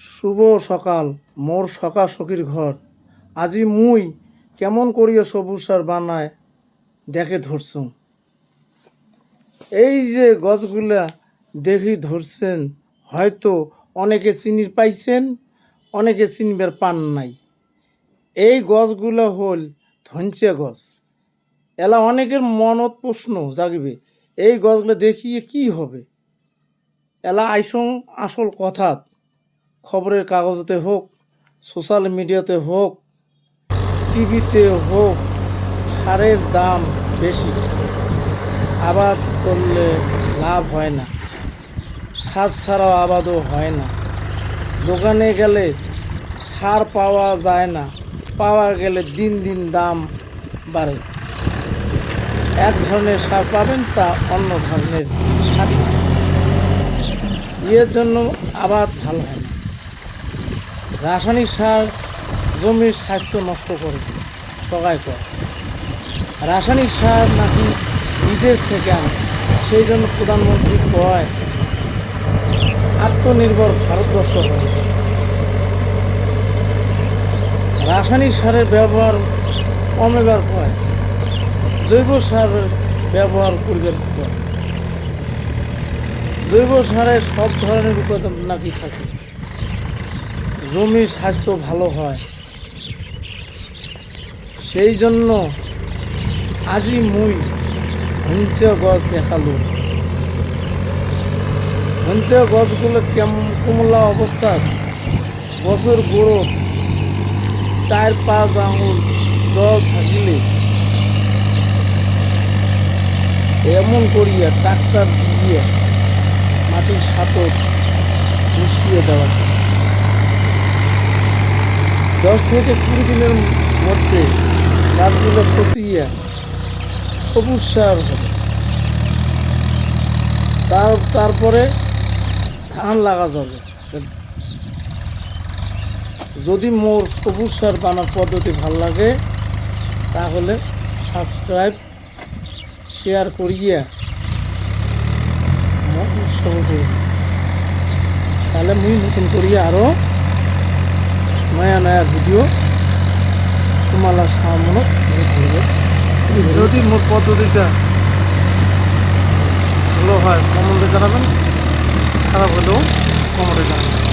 শুভ সকাল মোর সখা সখীর ঘর, আজি মুই কেমন করিয়া সবুজ সার বানায় দেখে ধরছুম। এই যে গছগুলা দেখি ধরছেন, হয়তো অনেকে চিনির পাইছেন, অনেকে চিনিবার পান নাই। এই গছগুলো হল ধনচে গছ। এলা অনেকের মনত প্রশ্ন জাগিবে, এই গছগুলো দেখিয়ে কি হবে। এলা আইসং আসল কথা, খবরের কাগজতে হোক, সোশ্যাল মিডিয়াতে হোক, টিভিতে হোক, সারের দাম বেশি, আবাদ করলে লাভ হয় না, সার ছাড়াও আবাদও হয় না। দোকানে গেলে সার পাওয়া যায় না, পাওয়া গেলে দিন দিন দাম বাড়ে। এক ধরনের সার পাবেন, তা অন্য ধরনের সার পাবেন। এর জন্য আবাদ ভালো হয় না। রাসায়নিক সার জমির স্বাস্থ্য নষ্ট করে, সবাই করে। রাসায়নিক সার নাকি বিদেশ থেকে আনে, সেই জন্য প্রধানমন্ত্রী কয় আত্মনির্ভর ভারতবর্ষ হবে। রাসায়নিক সারের ব্যবহার কমেবার কয়, জৈব সারের ব্যবহার করবার কয়। জৈব সারে সব ধরনের উপাদান নাকি থাকে, জমির স্বাস্থ্য ভালো হয়। সেই জন্য আজি মুই ধনচে গছ দেখালো। ধনচে গছগুলো কেমন কমলা অবস্থা, গছের গোড়ো 4-5 আঙুল জল থাকিলে এমন করিয়া ট্রাক্টর দিয়ে মাটির সাথে মিশিয়ে দেওয়া যায়। 10 থেকে 20 দিনের মধ্যে গাছগুলো পচিয়ে সবুজ সার হবে। তারপরে ধান লাগা যাবে। যদি মোর সবুজ সার বানার পদ্ধতি ভালো লাগে, তাহলে সাবস্ক্রাইব শেয়ার করিয়া উৎসাহ করব। তাহলে মুই নতুন করিয়া আরও নয়া নয়া ভিডিও তোমালা সামনে ধরবে। যদি মোর পদ্ধতিটা ভালো হয় কমেন্টে জানাবেন, খারাপ হলেও কমেন্টে জানাবেন।